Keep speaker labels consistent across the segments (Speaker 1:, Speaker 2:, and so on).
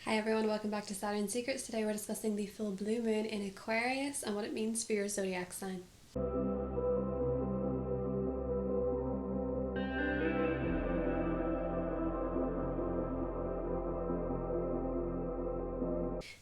Speaker 1: Hi everyone, welcome back to Saturn Secrets. Today we're discussing the full blue moon in Aquarius and what it means for your zodiac sign.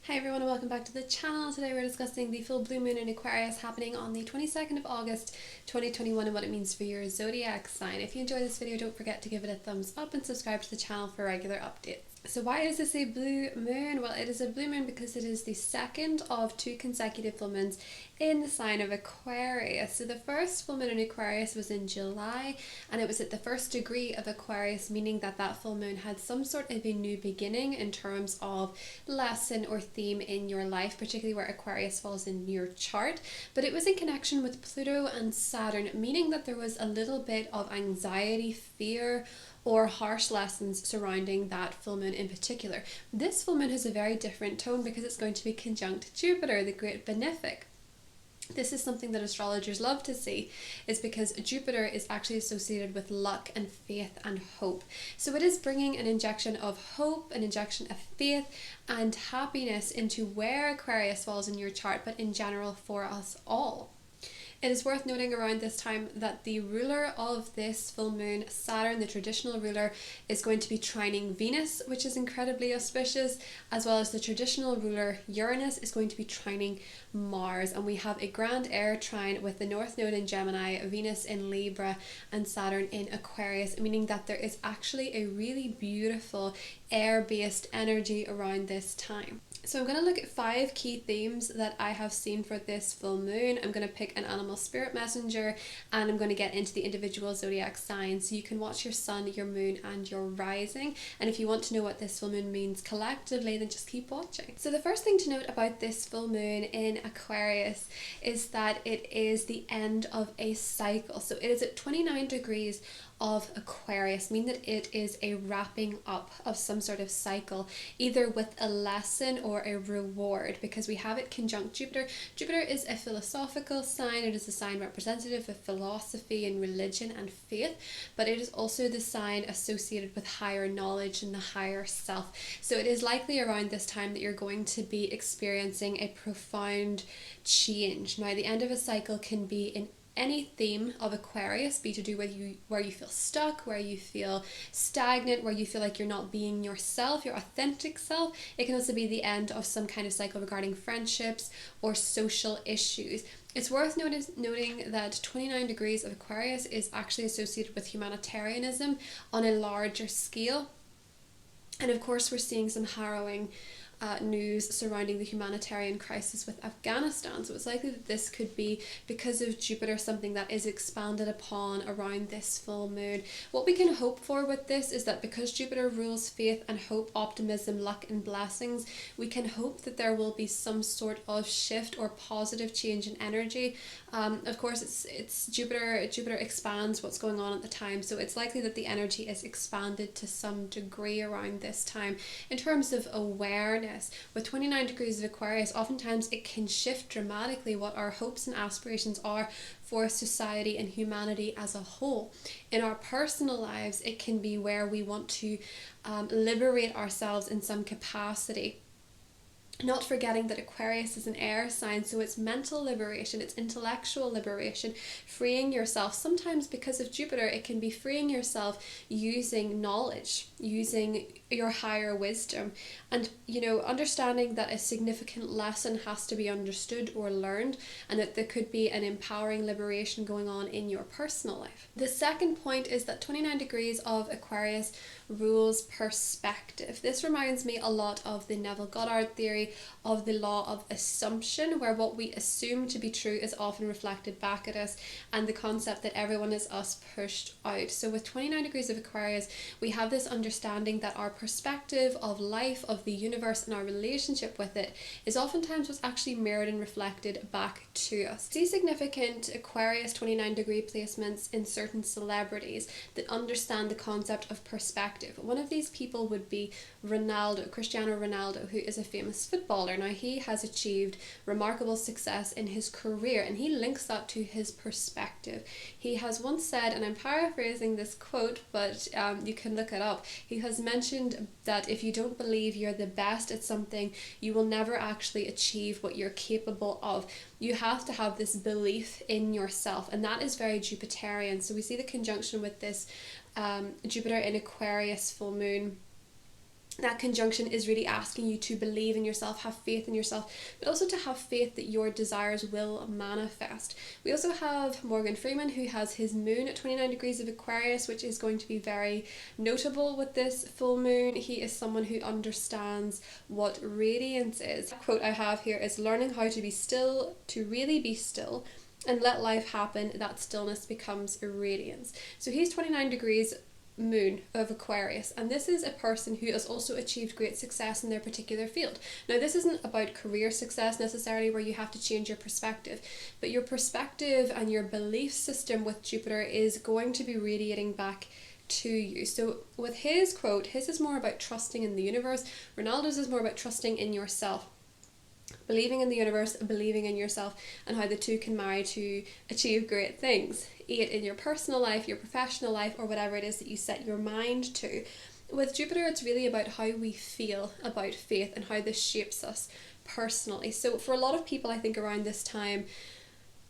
Speaker 1: Hi everyone and welcome back to the channel. Today we're discussing the full blue moon in Aquarius happening on the 22nd of August 2021 and what it means for your zodiac sign. If you enjoyed this video, don't forget to give it a thumbs up and subscribe to the channel for regular updates. So why is this a blue moon? Well, it is a blue moon because it is the second of two consecutive full moons in the sign of Aquarius. So the first full moon in Aquarius was in July and it was at the first degree of Aquarius, meaning that that full moon had some sort of a new beginning in terms of lesson or theme in your life, particularly where Aquarius falls in your chart. But it was in connection with Pluto and Saturn, meaning that there was a little bit of anxiety, fear, or harsh lessons surrounding that full moon in particular. This full moon has a very different tone because it's going to be conjunct Jupiter, the great benefic. This is something that astrologers love to see, is because Jupiter is actually associated with luck and faith and hope. So it is bringing an injection of hope, an injection of faith and happiness into where Aquarius falls in your chart, but in general for us all. It is worth noting around this time that the ruler of this full moon, Saturn, the traditional ruler, is going to be trining Venus, which is incredibly auspicious, as well as the traditional ruler, Uranus, is going to be trining Mars. And we have a grand air trine with the North Node in Gemini, Venus in Libra, and Saturn in Aquarius, meaning that there is actually a really beautiful air-based energy around this time. So I'm going to look at 5 key themes that I have seen for this full moon. I'm going to pick an animal spirit messenger and I'm going to get into the individual zodiac signs. So you can watch your sun, your moon and your rising. And if you want to know what this full moon means collectively, then just keep watching. So the first thing to note about this full moon in Aquarius is that it is the end of a cycle. So it is at 29 degrees of Aquarius, meaning that it is a wrapping up of some sort of cycle, either with a lesson or a reward, because we have it conjunct Jupiter. Jupiter is a philosophical sign. It is a sign representative of philosophy and religion and faith, but it is also the sign associated with higher knowledge and the higher self. So it is likely around this time that you're going to be experiencing a profound change. Now, the end of a cycle can be in any theme of Aquarius, be to do with where you feel stuck, where you feel stagnant, where you feel like you're not being yourself, your authentic self. It can also be the end of some kind of cycle regarding friendships or social issues. It's worth noting that 29 degrees of Aquarius is actually associated with humanitarianism on a larger scale. And of course, we're seeing some harrowing news surrounding the humanitarian crisis with Afghanistan. So it's likely that this could be, because of Jupiter, something that is expanded upon around this full moon. What we can hope for with this is that because Jupiter rules faith and hope, optimism, luck and blessings, we can hope that there will be some sort of shift or positive change in energy. Of course, it's Jupiter. Jupiter expands what's going on at the time, so it's likely that the energy is expanded to some degree around this time. In terms of awareness, with 29 degrees of Aquarius, oftentimes it can shift dramatically what our hopes and aspirations are for society and humanity as a whole. In our personal lives, it can be where we want to liberate ourselves in some capacity. Not forgetting that Aquarius is an air sign, so it's mental liberation, it's intellectual liberation, freeing yourself. Sometimes because of Jupiter, it can be freeing yourself using knowledge, using your higher wisdom, and understanding that a significant lesson has to be understood or learned, and that there could be an empowering liberation going on in your personal life. The second point is that 29 degrees of Aquarius rules perspective. This reminds me a lot of the Neville Goddard theory of the law of assumption, where what we assume to be true is often reflected back at us, and the concept that everyone is us pushed out. So with 29 degrees of Aquarius, we have this understanding that our perspective of life, of the universe, and our relationship with it is oftentimes what's actually mirrored and reflected back to us. See significant Aquarius 29 degree placements in certain celebrities that understand the concept of perspective. One of these people would be Cristiano Ronaldo, who is a famous footballer. Now, he has achieved remarkable success in his career, and he links that to his perspective. He has once said, and I'm paraphrasing this quote, but you can look it up, he has mentioned mentioned that if you don't believe you're the best at something, you will never actually achieve what you're capable of. You have to have this belief in yourself, and that is very Jupiterian. So we see the conjunction with this Jupiter in Aquarius full moon. That conjunction is really asking you to believe in yourself, have faith in yourself, but also to have faith that your desires will manifest. We also have Morgan Freeman, who has his moon at 29 degrees of Aquarius, which is going to be very notable with this full moon. He is someone who understands what radiance is. The quote I have here is, learning how to be still, to really be still, and let life happen, that stillness becomes a radiance. So he's 29 degrees moon of Aquarius, and this is a person who has also achieved great success in their particular field. Now, this isn't about career success necessarily, where you have to change your perspective, but your perspective and your belief system with Jupiter is going to be radiating back to you. So with his quote, his is more about trusting in the universe. Ronaldo's is more about trusting in yourself, believing in the universe, believing in yourself, and how the two can marry to achieve great things, be it in your personal life, your professional life, or whatever it is that you set your mind to. With Jupiter, it's really about how we feel about faith and how this shapes us personally. So for a lot of people, I think around this time,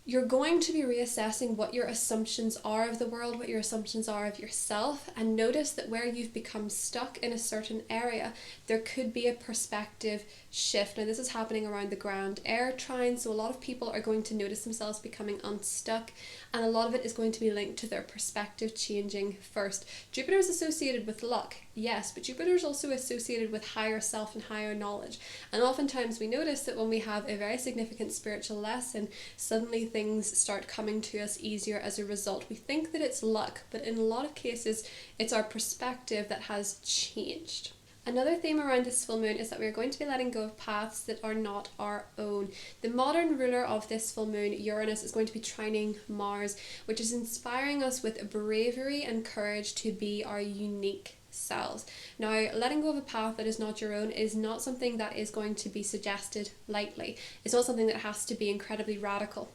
Speaker 1: you're going to be reassessing what your assumptions are of the world, what your assumptions are of yourself, and notice that where you've become stuck in a certain area, there could be a perspective shift. Now, this is happening around the grand air trine, so a lot of people are going to notice themselves becoming unstuck, and a lot of it is going to be linked to their perspective changing first. Jupiter is associated with luck, yes, but Jupiter is also associated with higher self and higher knowledge. And oftentimes we notice that when we have a very significant spiritual lesson, suddenly things start coming to us easier as a result. We think that it's luck, but in a lot of cases, it's our perspective that has changed. Another theme around this full moon is that we're going to be letting go of paths that are not our own. The modern ruler of this full moon, Uranus, is going to be trining Mars, which is inspiring us with bravery and courage to be our unique selves. Now, letting go of a path that is not your own is not something that is going to be suggested lightly. It's not something that has to be incredibly radical.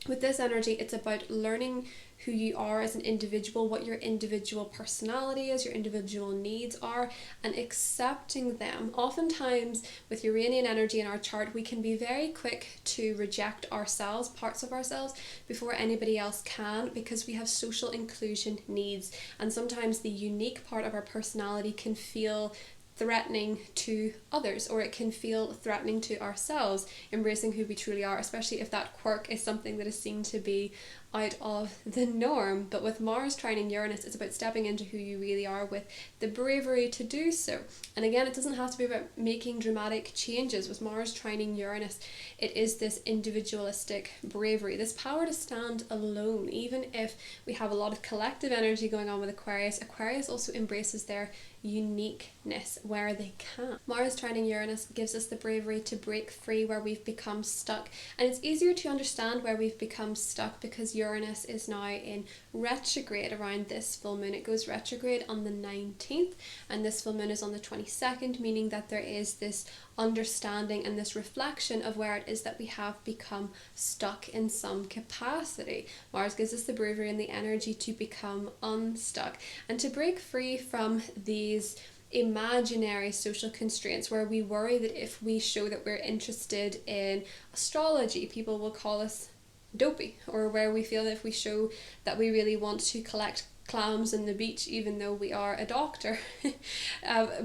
Speaker 1: With this energy, it's about learning who you are as an individual, what your individual personality is, your individual needs are, and accepting them. Oftentimes, with Uranian energy in our chart, we can be very quick to reject ourselves, parts of ourselves, before anybody else can, because we have social inclusion needs. And sometimes the unique part of our personality can feel threatening to others, or it can feel threatening to ourselves, embracing who we truly are, especially if that quirk is something that is seen to be out of the norm. But with Mars trining Uranus, it's about stepping into who you really are with the bravery to do so. And again, it doesn't have to be about making dramatic changes. With Mars trining Uranus, it is this individualistic bravery, this power to stand alone. Even if we have a lot of collective energy going on with Aquarius, Aquarius also embraces their uniqueness where they can. Mars trining Uranus gives us the bravery to break free where we've become stuck, and it's easier to understand where we've become stuck because Uranus is now in retrograde around this full moon. It goes retrograde on the 19th, and this full moon is on the 22nd, meaning that there is this understanding and this reflection of where it is that we have become stuck in some capacity. Mars gives us the bravery and the energy to become unstuck and to break free from these imaginary social constraints where we worry that if we show that we're interested in astrology, people will call us dopey, or where we feel that if we show that we really want to collect clams in the beach even though we are a doctor,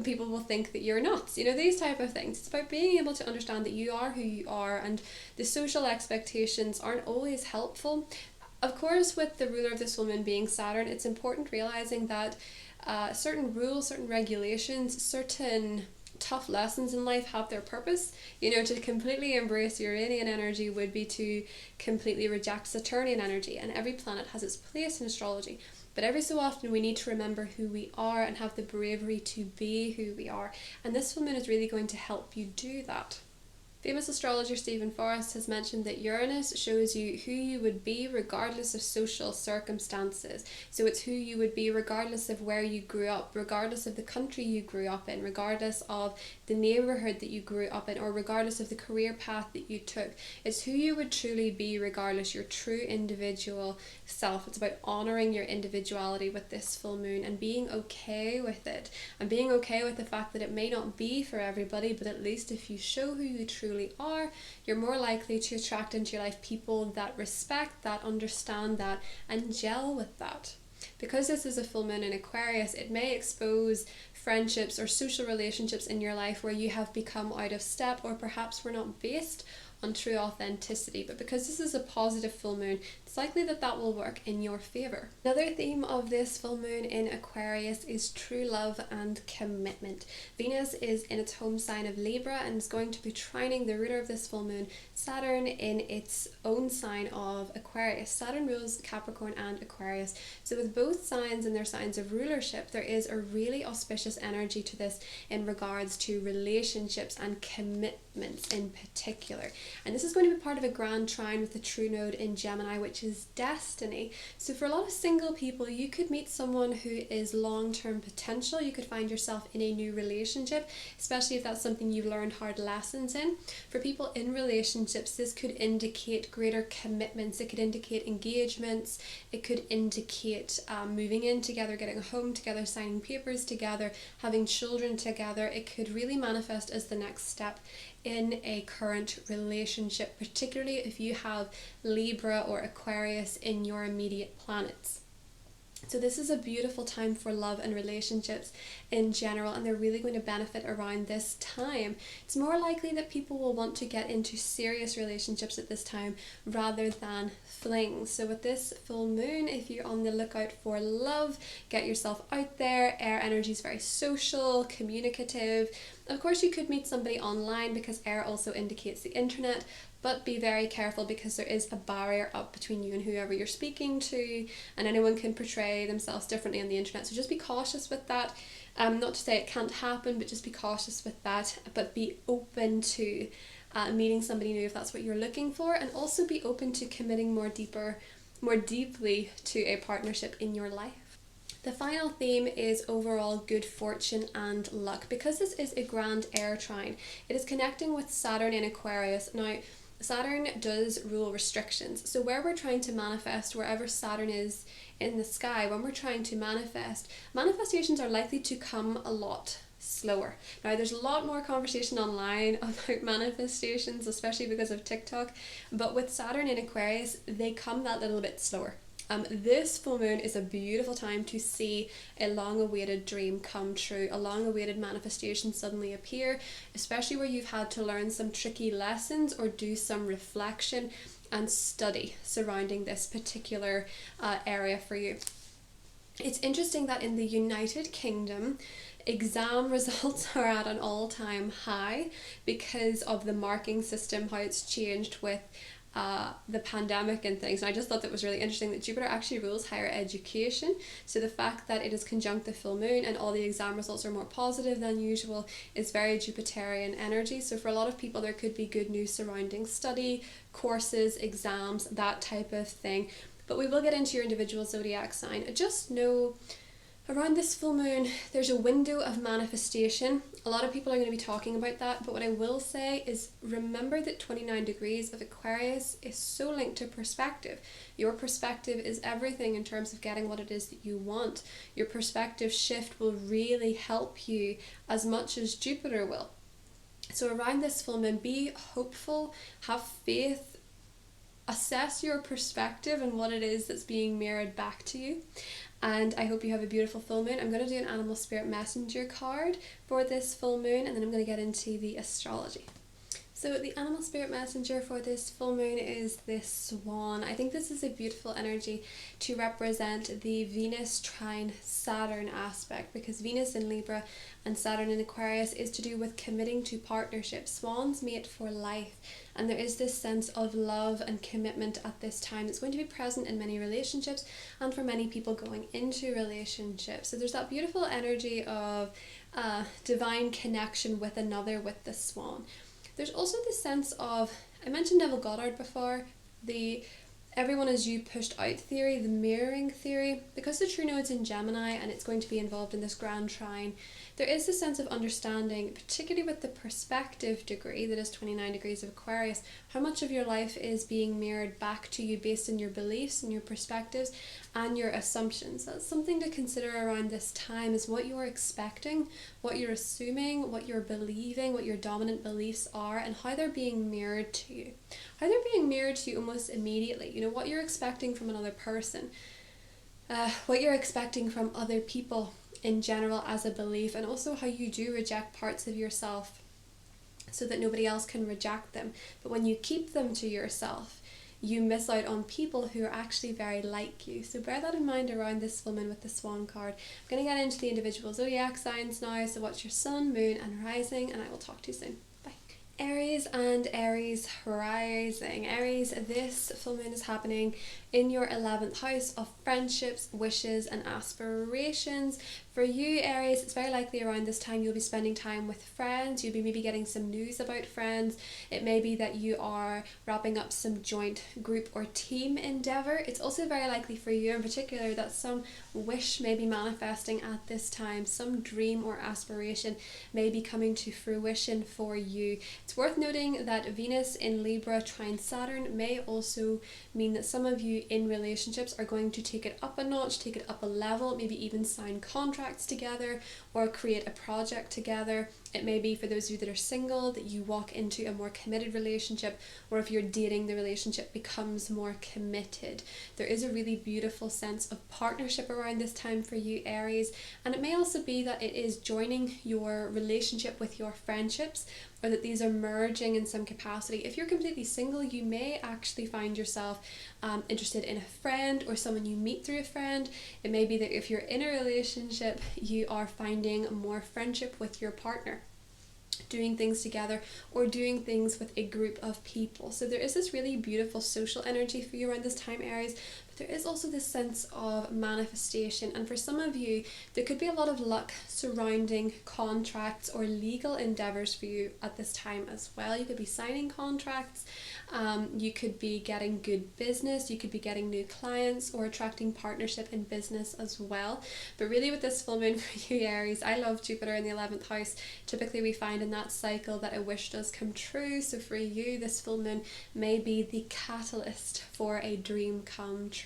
Speaker 1: people will think that you're nuts. You know, these type of things. It's about being able to understand that you are who you are, and the social expectations aren't always helpful. Of course, with the ruler of this woman being Saturn, it's important realizing that certain rules, certain regulations, certain tough lessons in life have their purpose. You know, to completely embrace Uranian energy would be to completely reject Saturnian energy, and every planet has its place in astrology. But every so often we need to remember who we are and have the bravery to be who we are. And this full moon is really going to help you do that. Famous astrologer Stephen Forrest has mentioned that Uranus shows you who you would be regardless of social circumstances. So it's who you would be regardless of where you grew up, regardless of the country you grew up in, regardless of the neighborhood that you grew up in, or regardless of the career path that you took. It's who you would truly be regardless, your true individual self. It's about honoring your individuality with this full moon and being okay with it, and being okay with the fact that it may not be for everybody, but at least if you show who you truly are, you're more likely to attract into your life people that respect that, understand that, and gel with that. Because this is a full moon in Aquarius, it may expose friendships or social relationships in your life where you have become out of step, or perhaps were not based on true authenticity. But because this is a positive full moon, it's likely that that will work in your favor. Another theme of this full moon in Aquarius is true love and commitment. Venus is in its home sign of Libra and is going to be trining the ruler of this full moon, Saturn, in its own sign of Aquarius. Saturn rules Capricorn and Aquarius. So with both signs and their signs of rulership, there is a really auspicious energy to this in regards to relationships and commitments in particular. And this is going to be part of a grand trine with the true node in Gemini, which is destiny. So for a lot of single people, you could meet someone who is long-term potential. You could find yourself in a new relationship, especially if that's something you've learned hard lessons in. For people in relationships, this could indicate greater commitments. It could indicate engagements. It could indicate moving in together, getting a home together, signing papers together, having children together. It could really manifest as the next step in a current relationship, particularly if you have Libra or Aquarius in your immediate planets. So this is a beautiful time for love and relationships in general, and they're really going to benefit around this time. It's more likely that people will want to get into serious relationships at this time rather than flings. So with this full moon, if you're on the lookout for love, get yourself out there. Air energy is very social, communicative. Of course, you could meet somebody online because air also indicates the internet, but be very careful because there is a barrier up between you and whoever you're speaking to, and anyone can portray themselves differently on the internet. So just be cautious with that. Not to say it can't happen, but just be cautious with that. But be open to meeting somebody new if that's what you're looking for, and also be open to committing more deeply to a partnership in your life. The final theme is overall good fortune and luck. Because this is a grand air trine, it is connecting with Saturn in Aquarius. Now, Saturn does rule restrictions. So where we're trying to manifest, wherever Saturn is in the sky, when we're trying to manifest, manifestations are likely to come a lot slower. Now, there's a lot more conversation online about manifestations, especially because of TikTok, but with Saturn in Aquarius, they come that little bit slower. This full moon is a beautiful time to see a long-awaited dream come true, a long-awaited manifestation suddenly appear, especially where you've had to learn some tricky lessons or do some reflection and study surrounding this particular area for you. It's interesting that in the United Kingdom, exam results are at an all-time high because of the marking system, how it's changed with the pandemic and things. And I just thought that was really interesting that Jupiter actually rules higher education. So the fact that it is conjunct the full moon and all the exam results are more positive than usual is very Jupiterian energy. So for a lot of people, there could be good news surrounding study, courses, exams, that type of thing. But we will get into your individual zodiac sign. Just know around this full moon, there's a window of manifestation. A lot of people are going to be talking about that, but what I will say is remember that 29 degrees of Aquarius is so linked to perspective. Your perspective is everything in terms of getting what it is that you want. Your perspective shift will really help you as much as Jupiter will. So around this full moon, be hopeful, have faith, assess your perspective and what it is that's being mirrored back to you. And I hope you have a beautiful full moon. I'm going to do an animal spirit messenger card for this full moon, and then I'm going to get into the astrology. So the animal spirit messenger for this full moon is this swan. I think this is a beautiful energy to represent the Venus trine Saturn aspect, because Venus in Libra and Saturn in Aquarius is to do with committing to partnerships. Swans mate for life, and there is this sense of love and commitment at this time that's going to be present in many relationships and for many people going into relationships. So there's that beautiful energy of divine connection with another with the swan. There's also the sense of, I mentioned Neville Goddard before, the everyone is you pushed out theory, the mirroring theory. Because the true node's in Gemini and it's going to be involved in this grand trine, there is a sense of understanding, particularly with the perspective degree that is 29 degrees of Aquarius, how much of your life is being mirrored back to you based on your beliefs and your perspectives and your assumptions. That's something to consider around this time, is what you're expecting, what you're assuming, what you're believing, what your dominant beliefs are, and how they're being mirrored to you. How they're being mirrored to you almost immediately. You know, what you're expecting from another person, what you're expecting from other people in general as a belief, and also how you do reject parts of yourself so that nobody else can reject them. But when you keep them to yourself, you miss out on people who are actually very like you. So bear that in mind around this full moon with the Swan card. I'm going to get into the individual zodiac signs now. So what's your sun, moon and rising, and I will talk to you soon. Aries and Aries rising. Aries, this full moon is happening in your 11th house of friendships, wishes and aspirations. For you, Aries, it's very likely around this time you'll be spending time with friends. You'll be maybe getting some news about friends. It may be that you are wrapping up some joint group or team endeavour. It's also very likely for you in particular that some wish may be manifesting at this time. Some dream or aspiration may be coming to fruition for you. It's worth noting that Venus in Libra trine Saturn may also mean that some of you in relationships are going to take it up a notch, take it up a level, maybe even sign contracts together or create a project together. It may be for those of you that are single that you walk into a more committed relationship, or if you're dating, the relationship becomes more committed. There is a really beautiful sense of partnership around this time for you, Aries, and it may also be that it is joining your relationship with your friendships, or that these are merging in some capacity. If you're completely single, you may actually find yourself interested in a friend or someone you meet through a friend. It may be that if you're in a relationship, you are finding more friendship with your partner, doing things together or doing things with a group of people. So there is this really beautiful social energy for you around this time, Aries, but there is also this sense of manifestation. And for some of you, there could be a lot of luck surrounding contracts or legal endeavors for you at this time as well. You could be signing contracts, you could be getting good business, you could be getting new clients or attracting partnership in business as well. But really with this full moon for you, Aries, I love Jupiter in the 11th house. Typically we find in that cycle that a wish does come true. So for you, this full moon may be the catalyst for a dream come true.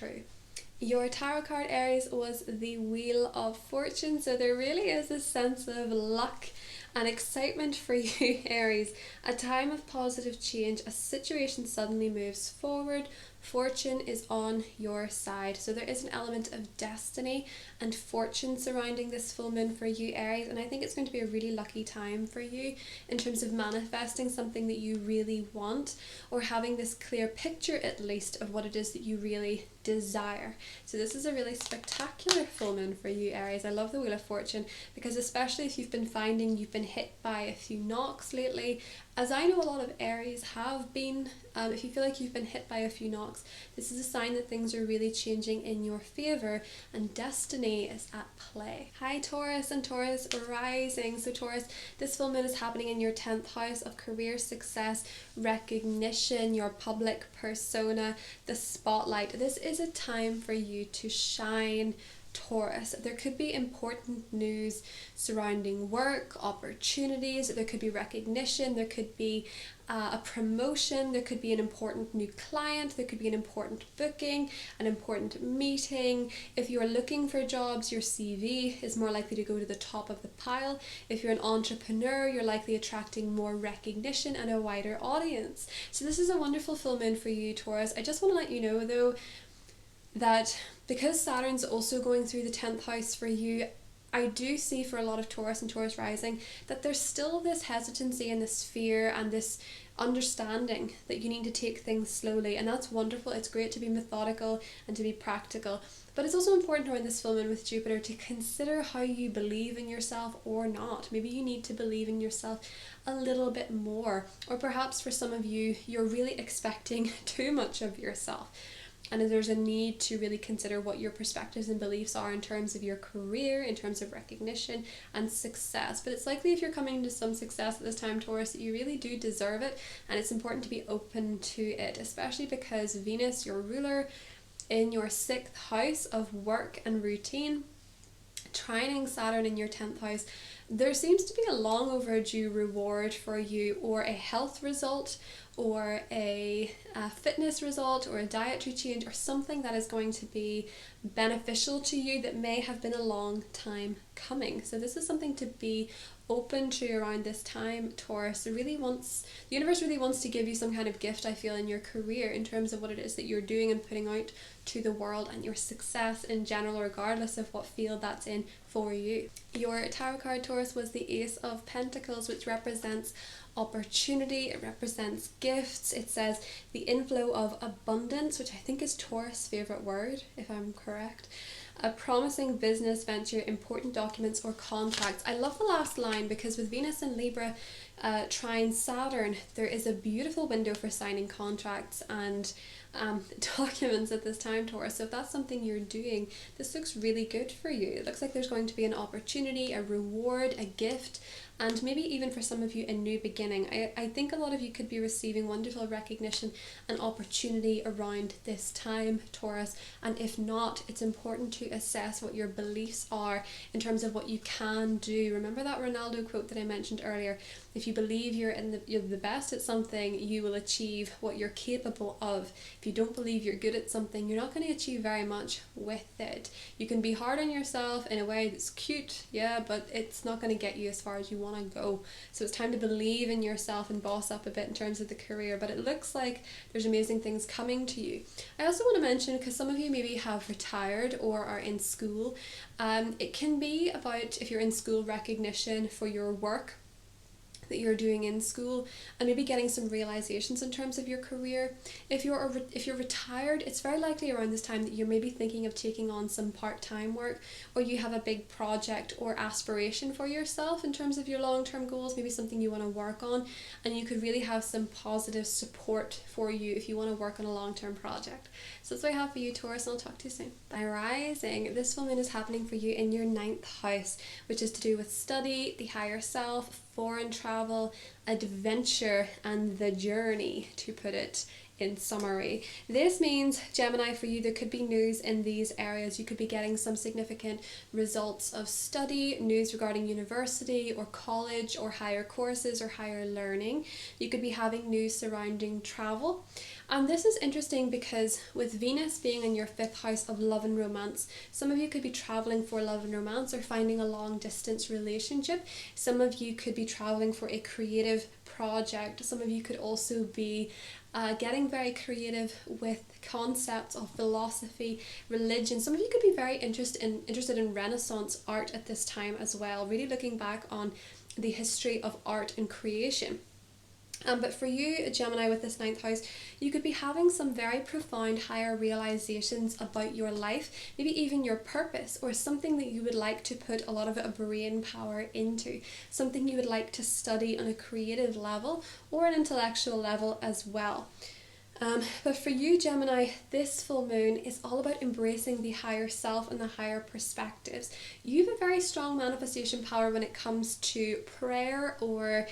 Speaker 1: Your tarot card, Aries, was the Wheel of Fortune. So there really is a sense of luck and excitement for you, Aries. A time of positive change, a situation suddenly moves forward, fortune is on your side. So there is an element of destiny and fortune surrounding this full moon for you, Aries, and I think it's going to be a really lucky time for you in terms of manifesting something that you really want, or having this clear picture at least of what it is that you really desire. So this is a really spectacular full moon for you, Aries. I love the Wheel of Fortune because especially if you've been finding you've been hit by a few knocks lately, as I know a lot of Aries have been, if you feel like you've been hit by a few knocks, this is a sign that things are really changing in your favour and destiny is at play. Hi Taurus and Taurus rising. So Taurus, this full moon is happening in your 10th house of career success, recognition, your public persona, the spotlight. This is a time for you to shine, Taurus. There could be important news surrounding work, opportunities, there could be recognition, there could be a promotion, there could be an important new client, there could be an important booking, an important meeting. If you're looking for jobs, your CV is more likely to go to the top of the pile. If you're an entrepreneur, you're likely attracting more recognition and a wider audience. So this is a wonderful full moon for you, Taurus. I just want to let you know though that because Saturn's also going through the 10th house for you, I do see for a lot of Taurus and Taurus rising that there's still this hesitancy and this fear and this understanding that you need to take things slowly, and that's wonderful. It's great to be methodical and to be practical, but it's also important around this full moon with Jupiter to consider how you believe in yourself or not. Maybe you need to believe in yourself a little bit more, or perhaps for some of you, you're really expecting too much of yourself. and there's a need to really consider what your perspectives and beliefs are in terms of your career, in terms of recognition and success. But it's likely if you're coming to some success at this time, Taurus, that you really do deserve it, and it's important to be open to it, especially because Venus, your ruler, in your 6th house of work and routine, trining Saturn in your 10th house, there seems to be a long overdue reward for you, or a health result, or a fitness result, or a dietary change, or something that is going to be beneficial to you that may have been a long time coming. So this is something to be open to around this time, Taurus. The universe really wants to give you some kind of gift, I feel, in your career, in terms of what it is that you're doing and putting out to the world, and your success in general, regardless of what field that's in for you. Your tarot card, Taurus, was the Ace of Pentacles, which represents opportunity, it represents gifts. It says the inflow of abundance, which I think is Taurus' favourite word, if I'm correct. A promising business venture, important documents or contracts. I love the last line because with Venus and Libra trine Saturn, there is a beautiful window for signing contracts and documents at this time, Taurus. So if that's something you're doing, this looks really good for you. It looks like there's going to be an opportunity, a reward, a gift, and maybe even for some of you a new beginning. I think a lot of you could be receiving wonderful recognition and opportunity around this time, Taurus, and if not, it's important to assess what your beliefs are in terms of what you can do. Remember that Ronaldo quote that I mentioned earlier? If you believe you're the best at something, you will achieve what you're capable of. If you don't believe you're good at something, you're not going to achieve very much with it. You can be hard on yourself in a way that's cute, yeah, but it's not going to get you as far as you want to go. So it's time to believe in yourself and boss up a bit in terms of the career, but it looks like there's amazing things coming to you. I also want to mention, because some of you maybe have retired or are in school, it can be about, if you're in school, recognition for your work that you're doing in school, and maybe getting some realizations in terms of your career. If you're retired, it's very likely around this time that you're maybe thinking of taking on some part-time work, or you have a big project or aspiration for yourself in terms of your long-term goals, maybe something you want to work on, and you could really have some positive support for you if you want to work on a long-term project. So that's what I have for you, Taurus, and I'll talk to you soon. By rising, this full moon is happening for you in your 9th house, which is to do with study, the higher self, foreign travel, adventure, and the journey, to put it in summary. This means, Gemini, for you, there could be news in these areas. You could be getting some significant results of study, news regarding university or college or higher courses or higher learning. You could be having news surrounding travel. And this is interesting because with Venus being in your 5th house of love and romance, some of you could be traveling for love and romance or finding a long distance relationship. Some of you could be traveling for a creative project. Some of you could also be getting very creative with concepts of philosophy, religion. Some of you could be very interested in Renaissance art at this time as well, really looking back on the history of art and creation. But for you, Gemini, with this 9th house, you could be having some very profound higher realizations about your life, maybe even your purpose, or something that you would like to put a lot of a brain power into, something you would like to study on a creative level or an intellectual level as well. But for you, Gemini, this full moon is all about embracing the higher self and the higher perspectives. You have a very strong manifestation power when it comes to prayer or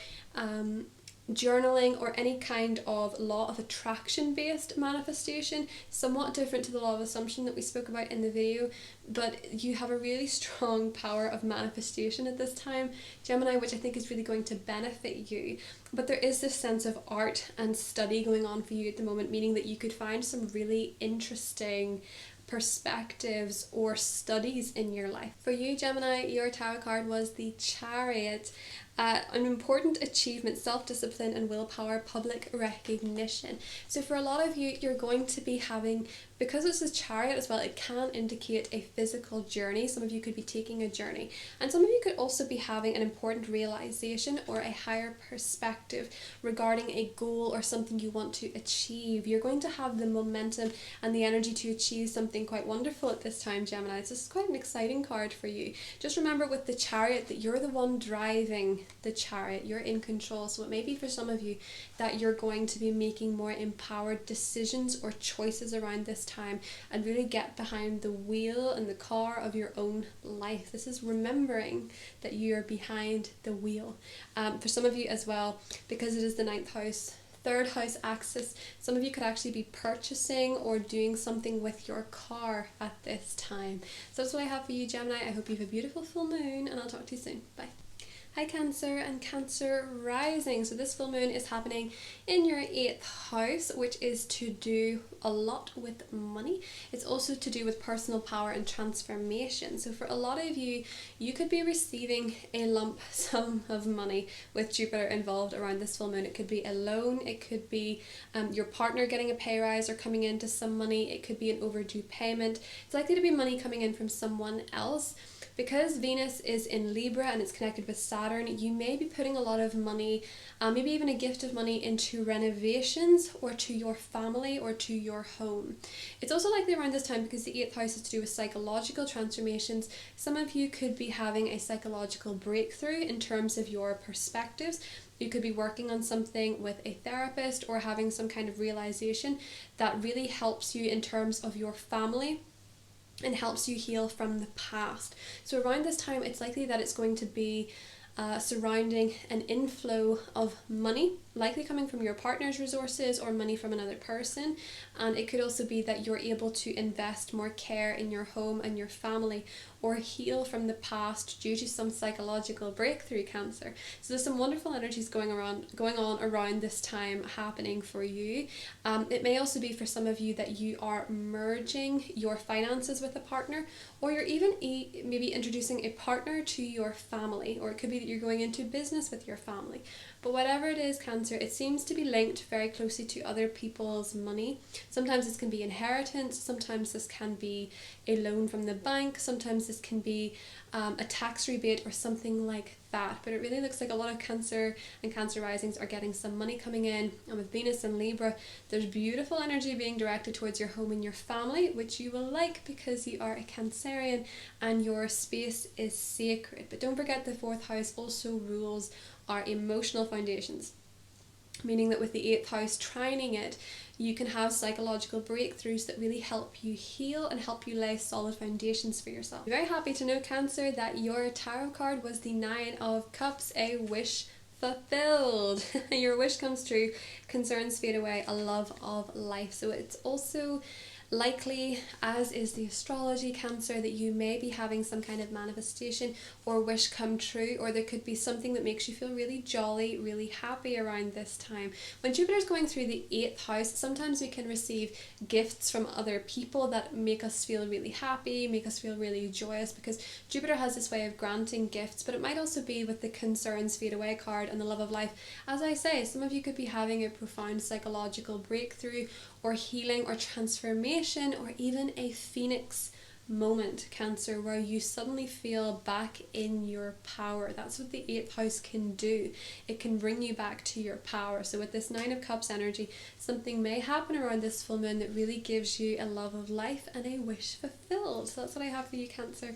Speaker 1: journaling or any kind of law of attraction based manifestation, somewhat different to the law of assumption that we spoke about in the video, but you have a really strong power of manifestation at this time, Gemini, which I think is really going to benefit you. But there is this sense of art and study going on for you at the moment, meaning that you could find some really interesting perspectives or studies in your life. For you, Gemini, your tarot card was the Chariot. An important achievement, self-discipline and willpower, public recognition. So for a lot of you, you're going to be having, because this is Chariot as well, it can indicate a physical journey. Some of you could be taking a journey, and some of you could also be having an important realization or a higher perspective regarding a goal or something you want to achieve. You're going to have the momentum and the energy to achieve something quite wonderful at this time, Gemini. So this is quite an exciting card for you. Just remember with the Chariot that you're the one driving the Chariot. You're in control. So it may be for some of you that you're going to be making more empowered decisions or choices around this time and really get behind the wheel and the car of your own life. This is remembering that you're behind the wheel. For some of you as well, because it is the 9th house, 3rd house axis, some of you could actually be purchasing or doing something with your car at this time. So that's what I have for you, Gemini. I hope you have a beautiful full moon, and I'll talk to you soon. Bye. Hi Cancer and Cancer rising. So this full moon is happening in your 8th house, which is to do a lot with money. It's also to do with personal power and transformation. So for a lot of you, you could be receiving a lump sum of money with Jupiter involved around this full moon. It could be a loan, it could be your partner getting a pay rise or coming into some money, it could be an overdue payment. It's likely to be money coming in from someone else. Because Venus is in Libra and it's connected with Saturn, you may be putting a lot of money, maybe even a gift of money, into renovations or to your family or to your home. It's also likely around this time, because the 8th house is to do with psychological transformations. Some of you could be having a psychological breakthrough in terms of your perspectives. You could be working on something with a therapist or having some kind of realization that really helps you in terms of your family and helps you heal from the past. So around this time, it's likely that it's going to be surrounding an inflow of money, likely coming from your partner's resources or money from another person. And it could also be that you're able to invest more care in your home and your family, or heal from the past due to some psychological breakthrough, Cancer. So there's some wonderful energies going on around this time happening for you. It may also be for some of you that you are merging your finances with a partner, or you're even maybe introducing a partner to your family, or it could be that you're going into business with your family. But whatever it is, Cancer, it seems to be linked very closely to other people's money. Sometimes this can be inheritance, sometimes this can be a loan from the bank, sometimes this can be a tax rebate or something like that. But it really looks like a lot of Cancer and Cancer risings are getting some money coming in. And with Venus and Libra, there's beautiful energy being directed towards your home and your family, which you will like because you are a Cancerian and your space is sacred. But don't forget, the 4th house also rules our emotional foundations, meaning that with the 8th house trining it, you can have psychological breakthroughs that really help you heal and help you lay solid foundations for yourself. I'm very happy to know, Cancer, that your tarot card was the 9 of Cups, a wish fulfilled. Your wish comes true, concerns fade away, a love of life. So it's also likely, as is the astrology, Cancer, that you may be having some kind of manifestation or wish come true, or there could be something that makes you feel really jolly, really happy around this time. When Jupiter's going through the 8th house, sometimes we can receive gifts from other people that make us feel really happy, make us feel really joyous, because Jupiter has this way of granting gifts. But it might also be with the concerns fade away card and the love of life. As I say, some of you could be having a profound psychological breakthrough or healing or transformation, or even a phoenix moment, Cancer, where you suddenly feel back in your power. That's what the 8th house can do. It can bring you back to your power. So with this 9 of Cups energy, something may happen around this full moon that really gives you a love of life and a wish fulfilled. So that's what I have for you, Cancer,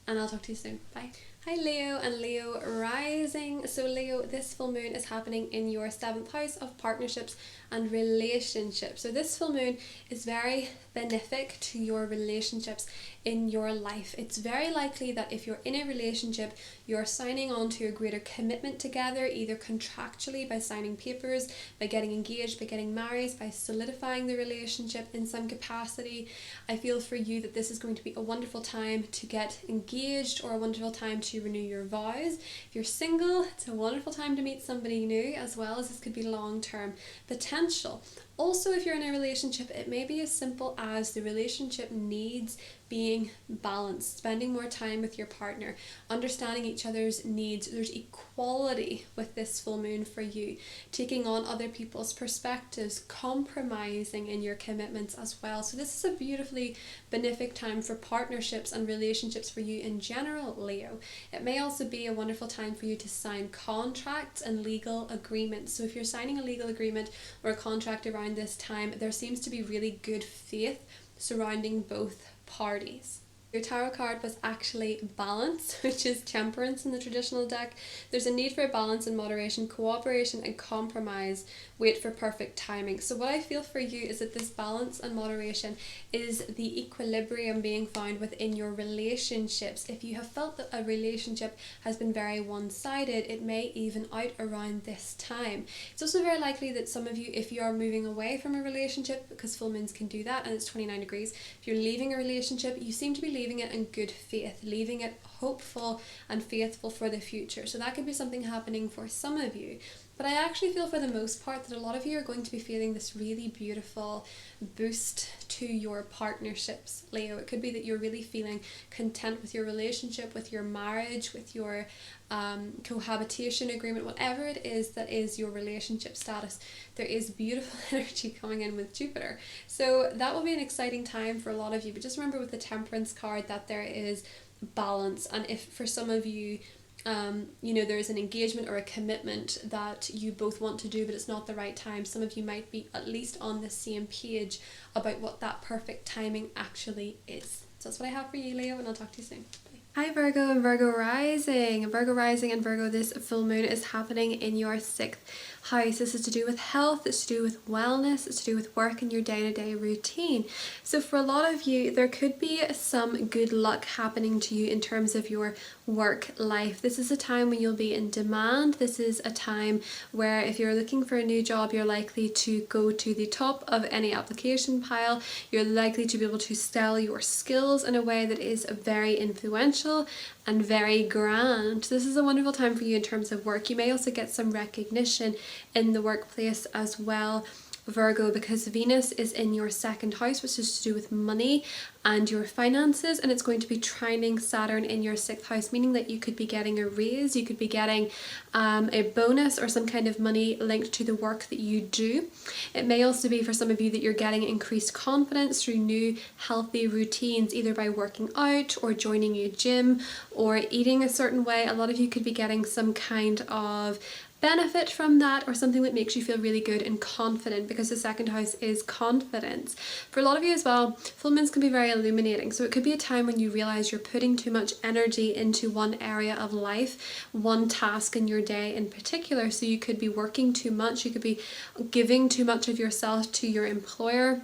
Speaker 1: and I'll talk to you soon. Bye. Hi Leo and Leo rising. So Leo, this full moon is happening in your 7th house of partnerships and relationships. So this full moon is very benefic to your relationships in your life. It's very likely that if you're in a relationship, you're signing on to a greater commitment together, either contractually by signing papers, by getting engaged, by getting married, by solidifying the relationship in some capacity. I feel for you that this is going to be a wonderful time to get engaged, or a wonderful time to renew your vows. If you're single, it's a wonderful time to meet somebody new, as well as this could be long-term potential. Also, if you're in a relationship, it may be as simple as the relationship needs being balanced, spending more time with your partner, understanding each other's needs. There's equality with this full moon for you, taking on other people's perspectives, compromising in your commitments as well. So this is a beautifully benefic time for partnerships and relationships for you in general, Leo. It may also be a wonderful time for you to sign contracts and legal agreements. So if you're signing a legal agreement or a contract around this time, there seems to be really good faith surrounding both parties. Your tarot card was actually balance, which is temperance in the traditional deck. There's a need for balance and moderation, cooperation and compromise. Wait for perfect timing. So what I feel for you is that this balance and moderation is the equilibrium being found within your relationships. If you have felt that a relationship has been very one-sided, it may even out around this time. It's also very likely that some of you, if you are moving away from a relationship, because full moons can do that and it's 29 degrees, if you're leaving a relationship, you seem to be leaving it in good faith, leaving it hopeful and faithful for the future. So that could be something happening for some of you. But I actually feel for the most part that a lot of you are going to be feeling this really beautiful boost to your partnerships, Leo. It could be that you're really feeling content with your relationship, with your marriage, with your cohabitation agreement, whatever it is that is your relationship status. There is beautiful energy coming in with Jupiter. So that will be an exciting time for a lot of you. But just remember with the Temperance card that there is balance. And if for some of you, there's an engagement or a commitment that you both want to do, but it's not the right time. Some of you might be at least on the same page about what that perfect timing actually is. So that's what I have for you, Leo, and I'll talk to you soon. Bye. Hi Virgo and Virgo rising. Virgo rising and Virgo, this full moon is happening in your 6th house. This is to do with health, it's to do with wellness, it's to do with work and your day-to-day routine. So for a lot of you, there could be some good luck happening to you in terms of your work life. This is a time when you'll be in demand. This is a time where if you're looking for a new job, you're likely to go to the top of any application pile. You're likely to be able to sell your skills in a way that is very influential and very grand. This is a wonderful time for you in terms of work. You may also get some recognition in the workplace as well, Virgo, because Venus is in your 2nd house, which is to do with money and your finances, and it's going to be trining Saturn in your 6th house, meaning that you could be getting a raise, you could be getting a bonus or some kind of money linked to the work that you do. It may also be for some of you that you're getting increased confidence through new healthy routines, either by working out or joining a gym or eating a certain way. A lot of you could be getting some kind of benefit from that, or something that makes you feel really good and confident, because the 2nd house is confidence. For a lot of you as well, full moons can be very illuminating. So it could be a time when you realize you're putting too much energy into one area of life, one task in your day in particular. So you could be working too much, you could be giving too much of yourself to your employer,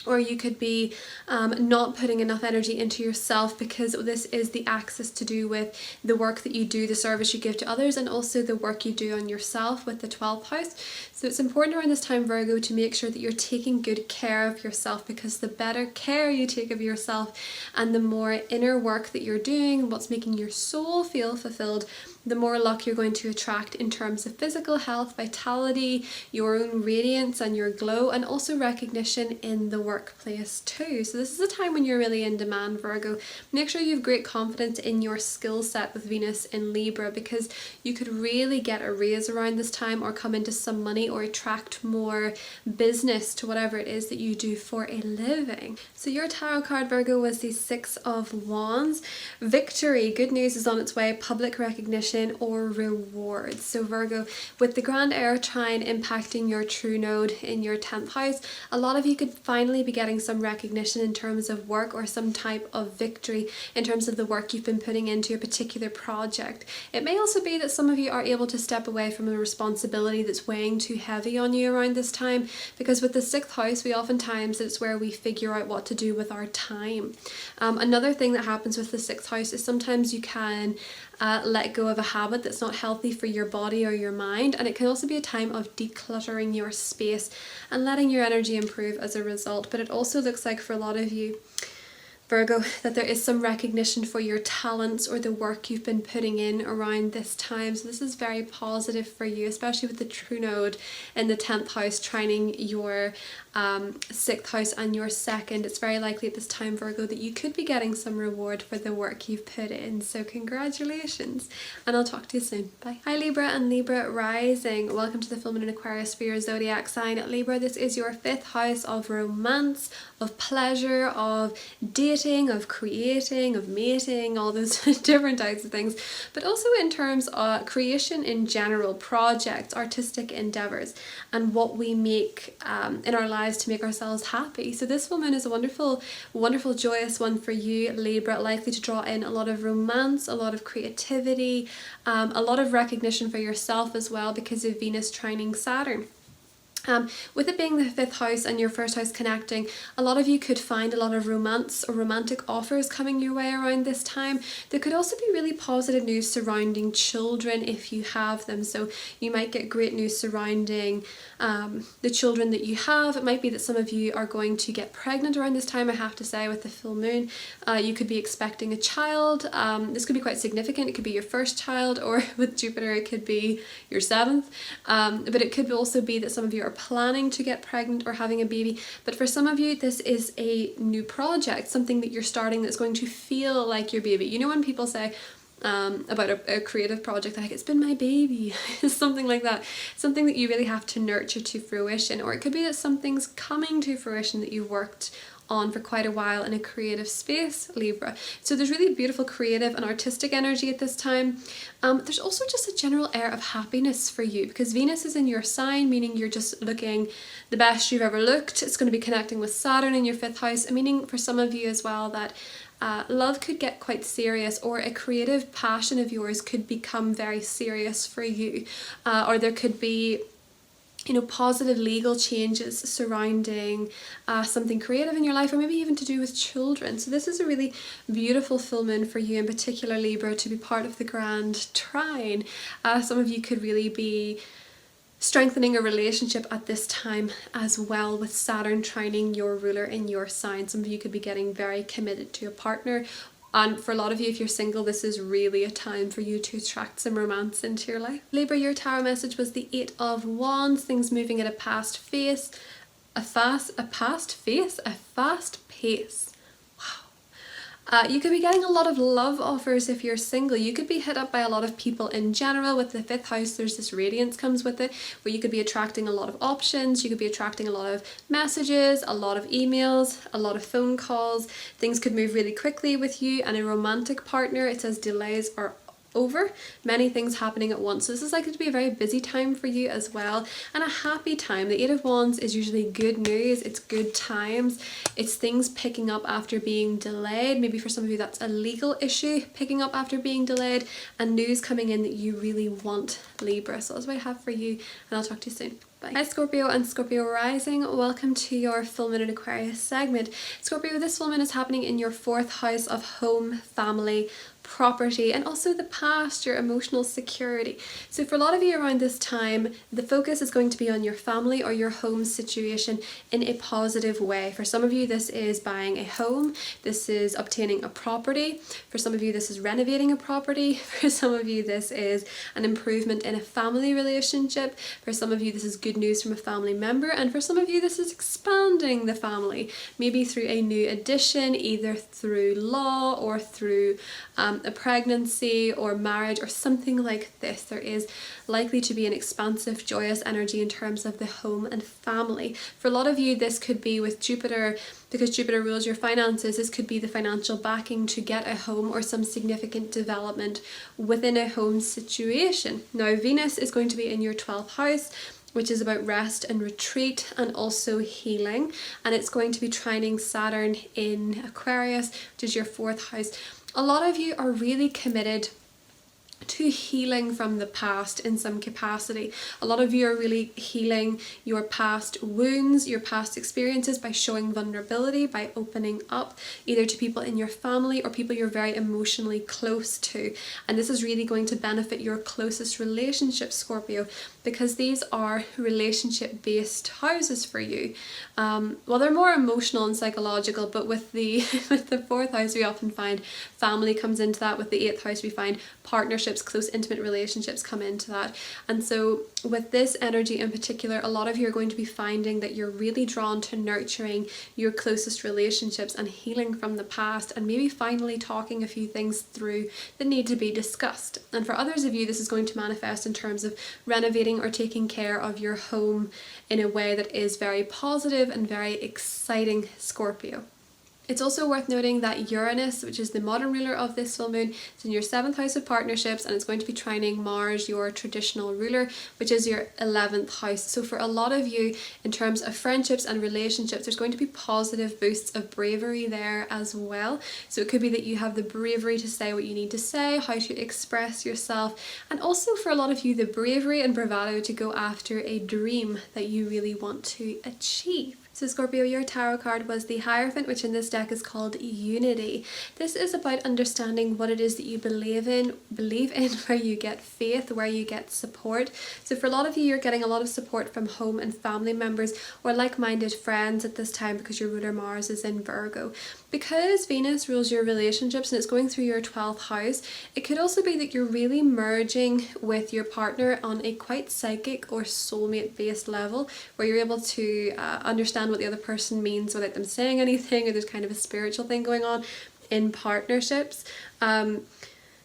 Speaker 1: or you could be not putting enough energy into yourself, because this is the axis to do with the work that you do, the service you give to others, and also the work you do on yourself with the 12th house. So it's important around this time, Virgo, to make sure that you're taking good care of yourself, because the better care you take of yourself and the more inner work that you're doing, what's making your soul feel fulfilled, the more luck you're going to attract in terms of physical health, vitality, your own radiance and your glow, and also recognition in the workplace too. So this is a time when you're really in demand, Virgo. Make sure you have great confidence in your skill set with Venus in Libra, because you could really get a raise around this time, or come into some money, or attract more business to whatever it is that you do for a living. So your tarot card, Virgo, was the 6 of Wands. Victory, good news is on its way, public recognition or rewards. So Virgo, with the Grand Air trine impacting your true node in your 10th house, a lot of you could finally be getting some recognition in terms of work, or some type of victory in terms of the work you've been putting into a particular project. It may also be that some of you are able to step away from a responsibility that's weighing too heavy on you around this time, because with the 6th house, we oftentimes, it's where we figure out what to do with our time. Another thing that happens with the 6th house is sometimes you can let go of a habit that's not healthy for your body or your mind, and it can also be a time of decluttering your space and letting your energy improve as a result. But it also looks like for a lot of you, Virgo, that there is some recognition for your talents or the work you've been putting in around this time. So this is very positive for you, especially with the true node in the 10th house trining your 6th house and your 2nd. It's very likely at this time, Virgo, that you could be getting some reward for the work you've put in. So congratulations, and I'll talk to you soon. Bye. Hi Libra and Libra rising. Welcome to the full moon in Aquarius for your zodiac sign. Libra, this is your 5th house of romance, of pleasure, of dating, dating, of creating, of mating, all those different types of things, but also in terms of creation in general, projects, artistic endeavors, and what we make in our lives to make ourselves happy. So this full moon is a wonderful, wonderful, joyous one for you, Libra, likely to draw in a lot of romance, a lot of creativity, a lot of recognition for yourself as well because of Venus trining Saturn. With it being the 5th house and your 1st house connecting, a lot of you could find a lot of romance or romantic offers coming your way around this time. There could also be really positive news surrounding children if you have them. So you might get great news surrounding the children that you have. It might be that some of you are going to get pregnant around this time, I have to say, with the full moon. You could be expecting a child. This could be quite significant. It could be your 1st child, or with Jupiter it could be your 7th. But it could also be that some of you are planning to get pregnant or having a baby, but for some of you this is a new project, something that you're starting that's going to feel like your baby. You know when people say about a creative project, like it's been my baby, something like that, something that you really have to nurture to fruition, or it could be that something's coming to fruition that you worked on for quite a while in a creative space, Libra. So there's really beautiful creative and artistic energy at this time. There's also just a general air of happiness for you because Venus is in your sign, meaning you're just looking the best you've ever looked. It's going to be connecting with Saturn in your 5th house, meaning for some of you as well that love could get quite serious, or a creative passion of yours could become very serious for you, or there could be positive legal changes surrounding something creative in your life, or maybe even to do with children. So this is a really beautiful full moon for you in particular, Libra, to be part of the grand trine. Some of you could really be strengthening a relationship at this time as well, with Saturn trining your ruler in your sign. Some of you could be getting very committed to a partner. And for a lot of you, if you're single, this is really a time for you to attract some romance into your life. Libra, your tarot message was the 8 of Wands, things moving at a fast pace. You could be getting a lot of love offers if you're single. You could be hit up by a lot of people in general. With the 5th house, there's this radiance comes with it, where you could be attracting a lot of options. You could be attracting a lot of messages, a lot of emails, a lot of phone calls. Things could move really quickly with you and a romantic partner. It says delays are over, many things happening at once. So this is likely to be a very busy time for you as well, and a happy time. The 8 of Wands is usually good news, it's good times, it's things picking up after being delayed. Maybe for some of you that's a legal issue picking up after being delayed, and news coming in that you really want, Libra. So that's what I have for you, and I'll talk to you soon. Bye. Hi Scorpio and Scorpio rising, welcome to your full moon in Aquarius segment. Scorpio, this full moon is happening in your 4th house of home, family, property, and also the past, your emotional security. So for a lot of you around this time, the focus is going to be on your family or your home situation in a positive way. For some of you, this is buying a home, this is obtaining a property. For some of you, this is renovating a property. For some of you, this is an improvement in a family relationship. For some of you, this is good news from a family member. And for some of you, this is expanding the family, maybe through a new addition, either through law or through a pregnancy or marriage or something like this. There is likely to be an expansive, joyous energy in terms of the home and family. For a lot of you, this could be with Jupiter, because Jupiter rules your finances. This could be the financial backing to get a home or some significant development within a home situation. Now, Venus is going to be in your 12th house, which is about rest and retreat and also healing. And it's going to be trining Saturn in Aquarius, which is your 4th house. A lot of you are really committed to healing from the past in some capacity. A lot of you are really healing your past wounds, your past experiences by showing vulnerability, by opening up either to people in your family or people you're very emotionally close to. And this is really going to benefit your closest relationships, Scorpio, because these are relationship based houses for you. Well, they're more emotional and psychological, but with the 4th house we often find family comes into that. With the 8th house we find partnerships, close intimate relationships come into that. And so with this energy in particular, a lot of you are going to be finding that you're really drawn to nurturing your closest relationships and healing from the past, and maybe finally talking a few things through that need to be discussed. And for others of you, this is going to manifest in terms of renovating or taking care of your home in a way that is very positive and very exciting, Scorpio. It's also worth noting that Uranus, which is the modern ruler of this full moon, is in your 7th house of partnerships, and it's going to be trining Mars, your traditional ruler, which is your 11th house. So for a lot of you, in terms of friendships and relationships, there's going to be positive boosts of bravery there as well. So it could be that you have the bravery to say what you need to say, how to express yourself, and also for a lot of you, the bravery and bravado to go after a dream that you really want to achieve. So Scorpio, your tarot card was the Hierophant, which in this deck is called Unity. This is about understanding what it is that you believe in, where you get faith, where you get support. So for a lot of you, you're getting a lot of support from home and family members or like-minded friends at this time because your ruler Mars is in Virgo. Because Venus rules your relationships and it's going through your 12th house, it could also be that you're really merging with your partner on a quite psychic or soulmate based level, where you're able to understand what the other person means without them saying anything, or there's kind of a spiritual thing going on in partnerships.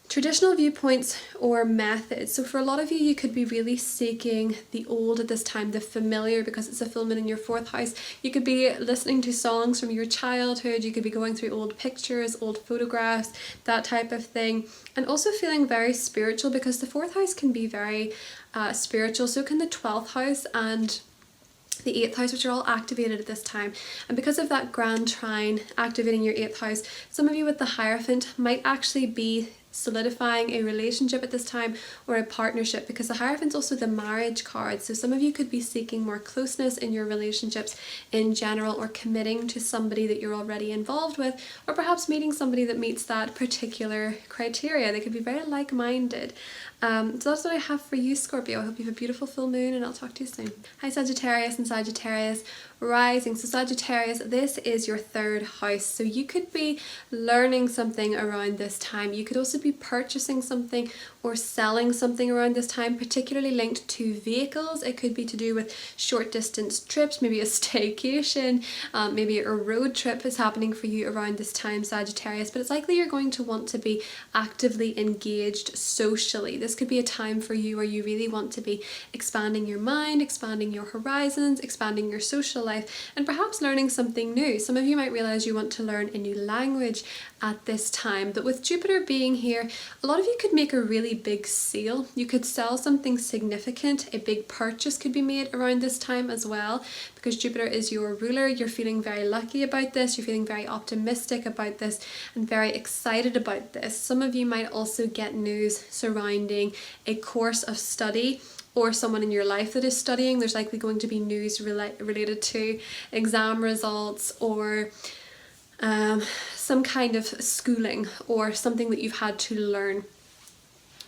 Speaker 1: Traditional viewpoints or methods. So for a lot of you, you could be really seeking the old at this time, the familiar, because it's a full moon in your 4th house. You could be listening to songs from your childhood. You could be going through old pictures, old photographs, that type of thing. And also feeling very spiritual, because the 4th house can be very spiritual. So can the 12th house and the 8th house, which are all activated at this time. And because of that grand trine activating your 8th house, some of you with the Hierophant might actually be solidifying a relationship at this time, or a partnership, because the Hierophant's also the marriage card. So some of you could be seeking more closeness in your relationships in general, or committing to somebody that you're already involved with, or perhaps meeting somebody that meets that particular criteria. They could be very like-minded. So that's what I have for you, Scorpio. I hope you have a beautiful full moon, and I'll talk to you soon. Hi Sagittarius and Sagittarius rising. So Sagittarius, this is your 3rd house. So you could be learning something around this time. You could also be purchasing something or selling something around this time, particularly linked to vehicles. It could be to do with short distance trips, maybe a staycation, maybe a road trip is happening for you around this time, Sagittarius, but it's likely you're going to want to be actively engaged socially. This could be a time for you where you really want to be expanding your mind, expanding your horizons, expanding your social life, and perhaps learning something new. Some of you might realize you want to learn a new language at this time, but with Jupiter being here, a lot of you could make a really big sale. You could sell something significant. A big purchase could be made around this time as well, because Jupiter is your ruler. You're feeling very lucky about this. You're feeling very optimistic about this and very excited about this. Some of you might also get news surrounding a course of study, or someone in your life that is studying. There's likely going to be news related to exam results, or some kind of schooling, or something that you've had to learn.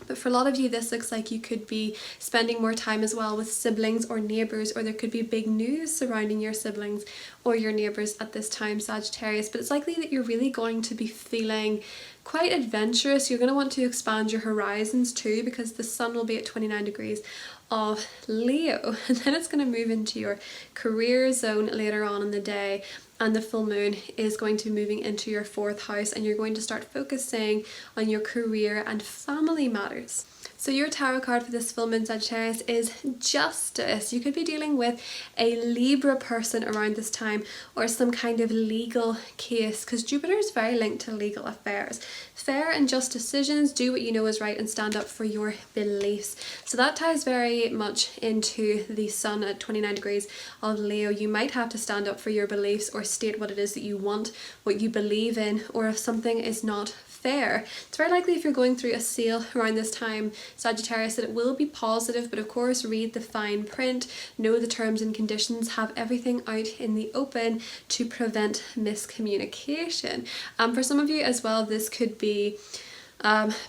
Speaker 1: But for a lot of you, this looks like you could be spending more time as well with siblings or neighbours, or there could be big news surrounding your siblings or your neighbours at this time, Sagittarius. But it's likely that you're really going to be feeling quite adventurous. You're going to want to expand your horizons too, because the sun will be at 29 degrees of Leo, and then it's going to move into your career zone later on in the day, and the full moon is going to be moving into your 4th house, and you're going to start focusing on your career and family matters. So your tarot card for this full moon, Sagittarius, is Justice. You could be dealing with a Libra person around this time, or some kind of legal case, because Jupiter is very linked to legal affairs. Fair and just decisions, do what you know is right and stand up for your beliefs. So that ties very much into the sun at 29 degrees of Leo. You might have to stand up for your beliefs, or state what it is that you want, what you believe in, or if something is not fair. It's very likely if you're going through a sale around this time, Sagittarius, that it will be positive, but of course read the fine print, know the terms and conditions, have everything out in the open to prevent miscommunication. For some of you as well, this could be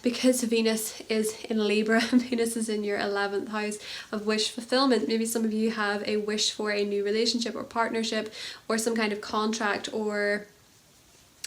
Speaker 1: because Venus is in Libra, Venus is in your 11th house of wish fulfillment. Maybe some of you have a wish for a new relationship or partnership, or some kind of contract, or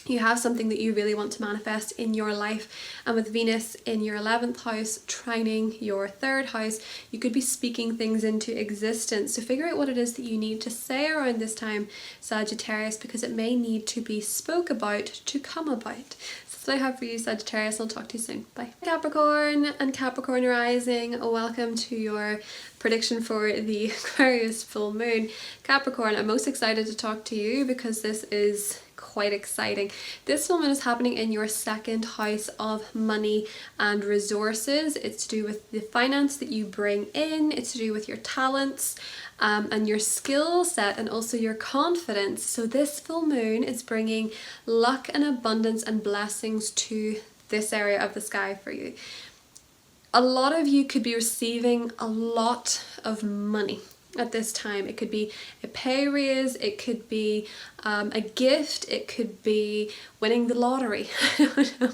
Speaker 1: you have something that you really want to manifest in your life, and with Venus in your 11th house trining your 3rd house, you could be speaking things into existence. So figure out what it is that you need to say around this time, Sagittarius, because it may need to be spoke about to come about. So that's what I have for you, Sagittarius. I'll talk to you soon. Bye. Capricorn and Capricorn rising, welcome to your prediction for the Aquarius full moon. Capricorn, I'm most excited to talk to you because this is quite exciting. This full moon is happening in your second house of money and resources. It's to do with the finance that you bring in. It's to do with your talents and your skill set, and also your confidence. So this full moon is bringing luck and abundance and blessings to this area of the sky for you. A lot of you could be receiving a lot of money at this time. It could be a pay raise, it could be a gift, it could be winning the lottery. I don't know.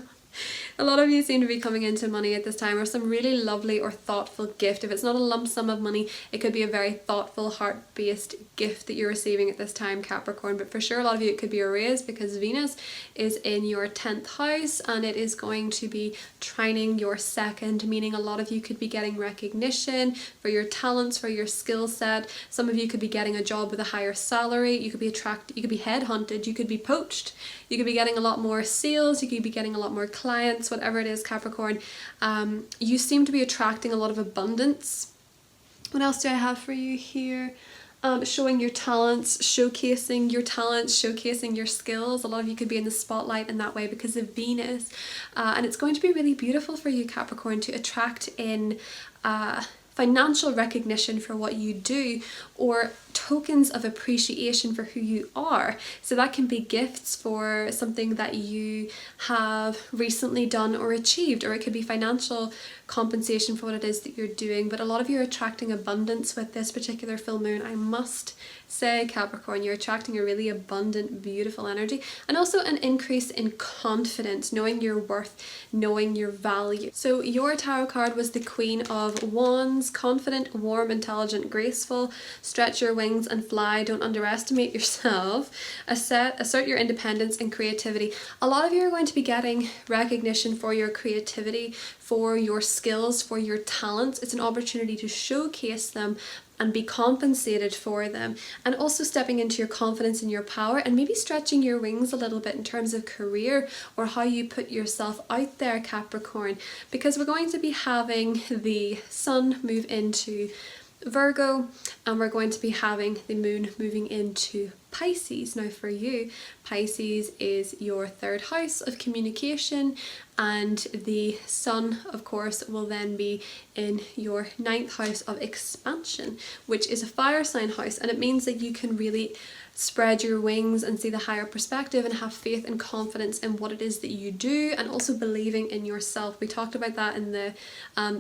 Speaker 1: A lot of you seem to be coming into money at this time, or some really lovely or thoughtful gift. If it's not a lump sum of money, it could be a very thoughtful, heart-based gift that you're receiving at this time, Capricorn. But for sure, a lot of you, it could be a raise, because Venus is in your 10th house and it is going to be trining your second, meaning a lot of you could be getting recognition for your talents, for your skill set. Some of you could be getting a job with a higher salary. You could be you could be headhunted, you could be poached, you could be getting a lot more sales, you could be getting a lot more clients, whatever it is, Capricorn. You seem to be attracting a lot of abundance. What else do I have for you here? Showing your talents, showcasing your talents, showcasing your skills. A lot of you could be in the spotlight in that way because of Venus. And it's going to be really beautiful for you, Capricorn, to attract in financial recognition for what you do, or tokens of appreciation for who you are. So that can be gifts for something that you have recently done or achieved, or it could be financial compensation for what it is that you're doing. But a lot of you are attracting abundance with this particular full moon. I must say, Capricorn, you're attracting a really abundant, beautiful energy, and also an increase in confidence, knowing your worth, knowing your value. So your tarot card was the Queen of Wands: confident, warm, intelligent, graceful, stretch your wings and fly, don't underestimate yourself, assert your independence and creativity. A lot of you are going to be getting recognition for your creativity, for your skills, for your talents. It's an opportunity to showcase them and be compensated for them, and also stepping into your confidence and your power, and maybe stretching your wings a little bit in terms of career or how you put yourself out there, Capricorn, because we're going to be having the sun move into Virgo, and we're going to be having the moon moving into Pisces. Now for you, Pisces is your third house of communication, and the sun, of course, will then be in your 9th house of expansion, which is a fire sign house, and it means that you can really spread your wings and see the higher perspective and have faith and confidence in what it is that you do, and also believing in yourself. We talked about that in the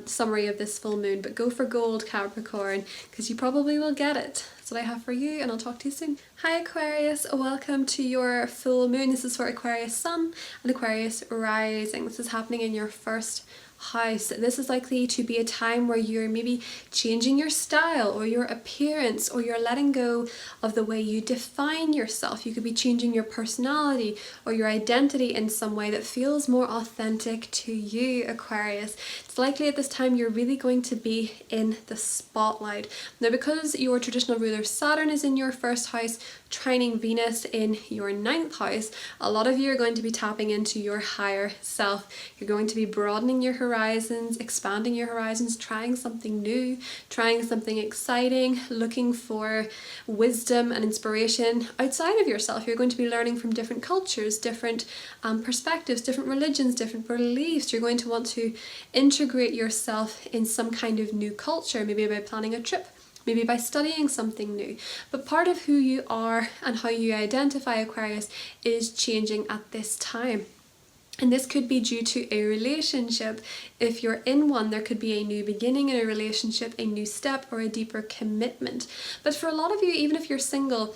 Speaker 1: summary of this full moon, but go for gold, Capricorn, because you probably will get it. That's what I have for you, and I'll talk to you soon. Hi Aquarius, welcome to your full moon. This is for Aquarius Sun and Aquarius Rising. This is happening in your first house. This is likely to be a time where you're maybe changing your style or your appearance, or you're letting go of the way you define yourself. You could be changing your personality or your identity in some way that feels more authentic to you, Aquarius. It's likely at this time you're really going to be in the spotlight. Now, because your traditional ruler Saturn is in your first house, trining Venus in your 9th house, a lot of you are going to be tapping into your higher self. You're going to be broadening your horizons, expanding your horizons, trying something new, trying something exciting, looking for wisdom and inspiration outside of yourself. You're going to be learning from different cultures, different perspectives, different religions, different beliefs. You're going to want to integrate yourself in some kind of new culture, maybe by planning a trip, maybe by studying something new. But part of who you are and how you identify, Aquarius, is changing at this time. And this could be due to a relationship. If you're in one, there could be a new beginning in a relationship, a new step, or a deeper commitment. But for a lot of you, even if you're single,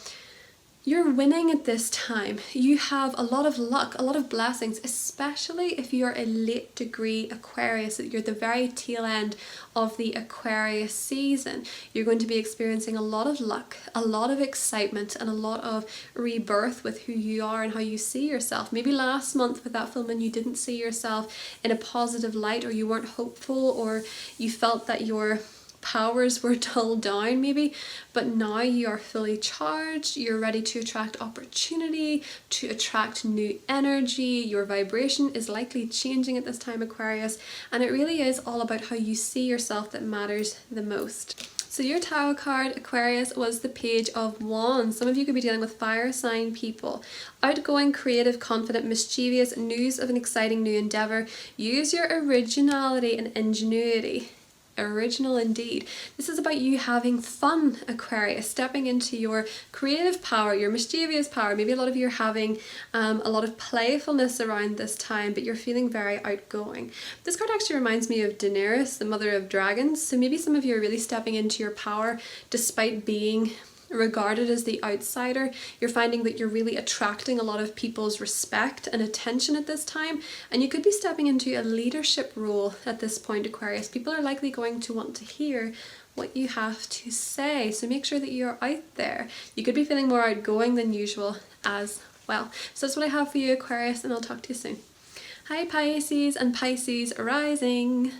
Speaker 1: you're winning at this time. You have a lot of luck, a lot of blessings, especially if you're a late degree Aquarius, that you're the very tail end of the Aquarius season. You're going to be experiencing a lot of luck, a lot of excitement, and a lot of rebirth with who you are and how you see yourself. Maybe last month with that full moon, you didn't see yourself in a positive light, or you weren't hopeful, or you felt that your powers were dulled down maybe, but now you are fully charged. You're ready to attract opportunity, to attract new energy. Your vibration is likely changing at this time, Aquarius, and it really is all about how you see yourself that matters the most. So your tarot card, Aquarius, was the Page of Wands. Some of you could be dealing with fire sign people. Outgoing, creative, confident, mischievous, news of an exciting new endeavour. Use your originality and ingenuity. Original indeed. This is about you having fun, Aquarius, stepping into your creative power, your mischievous power. Maybe a lot of you are having a lot of playfulness around this time, but you're feeling very outgoing. This card actually reminds me of Daenerys, the mother of dragons. So maybe some of you are really stepping into your power despite being regarded as the outsider. You're finding that you're really attracting a lot of people's respect and attention at this time, and you could be stepping into a leadership role at this point, Aquarius. People are likely going to want to hear what you have to say, so make sure that you're out there. You could be feeling more outgoing than usual as well. So that's what I have for you, Aquarius, and I'll talk to you soon. Hi Pisces and Pisces rising.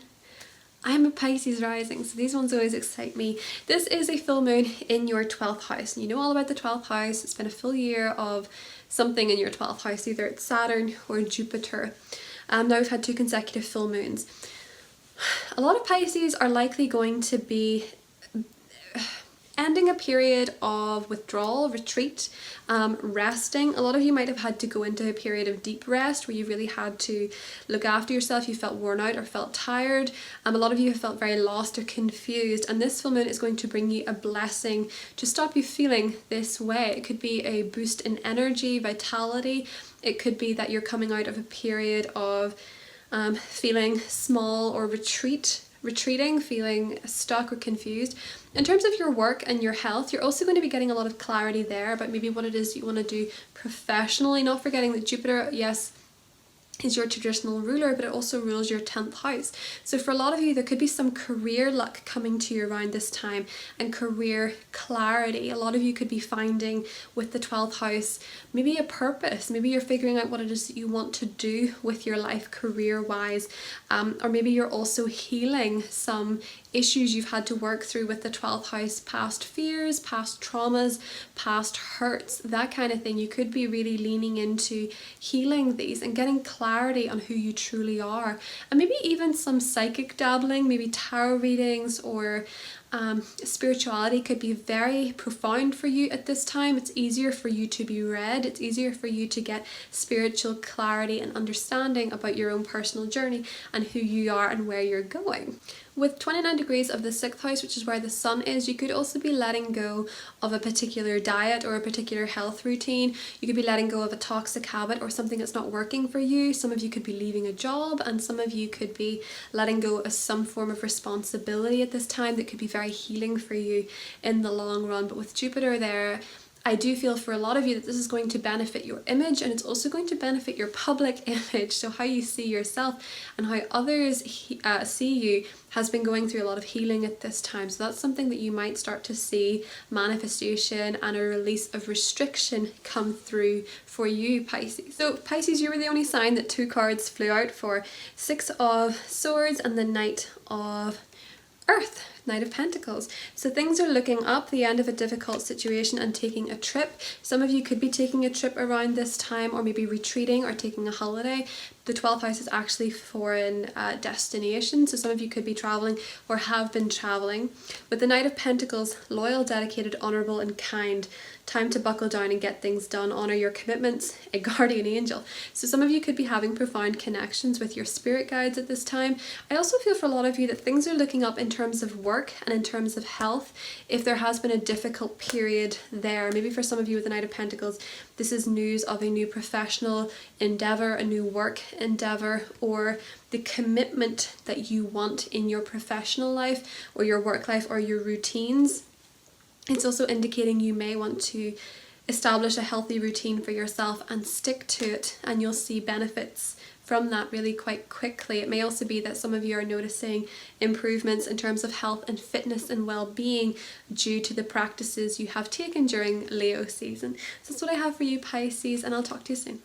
Speaker 1: I'm a Pisces rising, so these ones always excite me. This is a full moon in your 12th house. And you know all about the 12th house. It's been a full year of something in your 12th house, either it's Saturn or Jupiter. Now we've had 2 consecutive full moons. A lot of Pisces are likely going to be ending a period of withdrawal, retreat, resting. A lot of you might have had to go into a period of deep rest where you really had to look after yourself. You felt worn out or felt tired. A lot of you have felt very lost or confused, and this full moon is going to bring you a blessing to stop you feeling this way. It could be a boost in energy, vitality. It could be that you're coming out of a period of feeling small or retreating, feeling stuck or confused. In terms of your work and your health, you're also going to be getting a lot of clarity there about maybe what it is you want to do professionally, not forgetting that Jupiter, yes, is your traditional ruler, but it also rules your 10th house. So for a lot of you, there could be some career luck coming to you around this time and career clarity. A lot of you could be finding with the 12th house maybe a purpose. Maybe you're figuring out what it is that you want to do with your life career-wise, or maybe you're also healing some issues you've had to work through with the 12th house, past fears, past traumas, past hurts, that kind of thing. You could be really leaning into healing these and getting clarity on who you truly are, and maybe even some psychic dabbling, maybe tarot readings or spirituality could be very profound for you at this time. It's easier for you to be read. It's easier for you to get spiritual clarity and understanding about your own personal journey and who you are and where you're going. With 29 degrees of the 6th house, which is where the sun is, you could also be letting go of a particular diet or a particular health routine. You could be letting go of a toxic habit or something that's not working for you. Some of you could be leaving a job, and some of you could be letting go of some form of responsibility at this time that could be very healing for you in the long run. But with Jupiter there, I do feel for a lot of you that this is going to benefit your image, and it's also going to benefit your public image. So how you see yourself and how others see you has been going through a lot of healing at this time. So that's something that you might start to see manifestation and a release of restriction come through for you, Pisces. So Pisces, you were the only sign that 2 cards flew out for. 6 of Swords and the Knight of Earth. Knight of Pentacles. So things are looking up, the end of a difficult situation and taking a trip. Some of you could be taking a trip around this time, or maybe retreating or taking a holiday. The 12th house is actually foreign destination, so some of you could be traveling or have been traveling. With the Knight of Pentacles, loyal, dedicated, honourable and kind. Time to buckle down and get things done. Honour your commitments. A guardian angel. So some of you could be having profound connections with your spirit guides at this time. I also feel for a lot of you that things are looking up in terms of work and in terms of health. If there has been a difficult period there, maybe for some of you with the Knight of Pentacles, this is news of a new professional endeavour, a new work endeavour, or the commitment that you want in your professional life or your work life or your routines. It's also indicating you may want to establish a healthy routine for yourself and stick to it, and you'll see benefits from that really quite quickly. It may also be that some of you are noticing improvements in terms of health and fitness and well-being due to the practices you have taken during Leo season. So that's what I have for you, Pisces, and I'll talk to you soon.